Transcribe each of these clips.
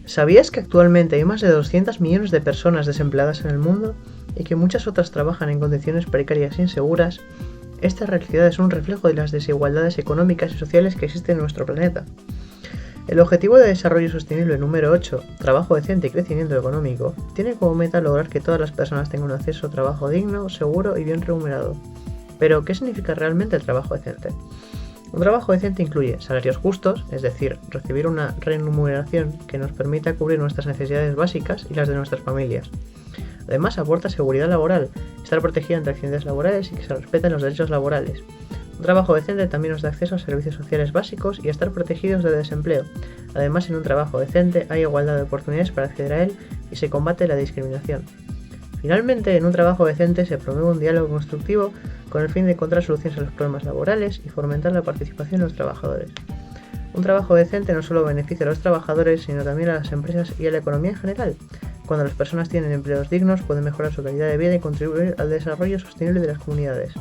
¿Sabías que actualmente hay más de 200 millones de personas desempleadas en el mundo y que muchas otras trabajan en condiciones precarias e inseguras? Esta realidad es un reflejo de las desigualdades económicas y sociales que existen en nuestro planeta. El Objetivo de Desarrollo Sostenible número 8, Trabajo decente y crecimiento económico, tiene como meta lograr que todas las personas tengan acceso a trabajo digno, seguro y bien remunerado. Pero, ¿qué significa realmente el trabajo decente? Un trabajo decente incluye salarios justos, es decir, recibir una remuneración que nos permita cubrir nuestras necesidades básicas y las de nuestras familias. Además, aporta seguridad laboral, estar protegido ante accidentes laborales y que se respeten los derechos laborales. Un trabajo decente también nos da acceso a servicios sociales básicos y a estar protegidos de desempleo. Además, en un trabajo decente hay igualdad de oportunidades para acceder a él y se combate la discriminación. Finalmente, en un trabajo decente se promueve un diálogo constructivo con el fin de encontrar soluciones a los problemas laborales y fomentar la participación de los trabajadores. Un trabajo decente no solo beneficia a los trabajadores, sino también a las empresas y a la economía en general. Cuando las personas tienen empleos dignos, pueden mejorar su calidad de vida y contribuir al desarrollo sostenible de las comunidades.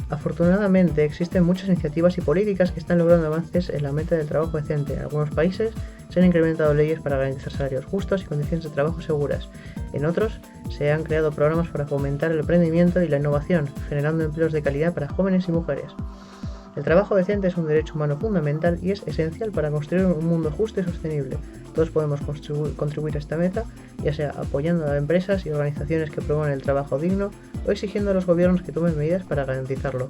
Afortunadamente, existen muchas iniciativas y políticas que están logrando avances en la meta del trabajo decente. En algunos países se han incrementado leyes para garantizar salarios justos y condiciones de trabajo seguras. En otros, se han creado programas para fomentar el emprendimiento y la innovación, generando empleos de calidad para jóvenes y mujeres. El trabajo decente es un derecho humano fundamental y es esencial para construir un mundo justo y sostenible. Todos podemos contribuir a esta meta, ya sea apoyando a empresas y organizaciones que promuevan el trabajo digno o exigiendo a los gobiernos que tomen medidas para garantizarlo.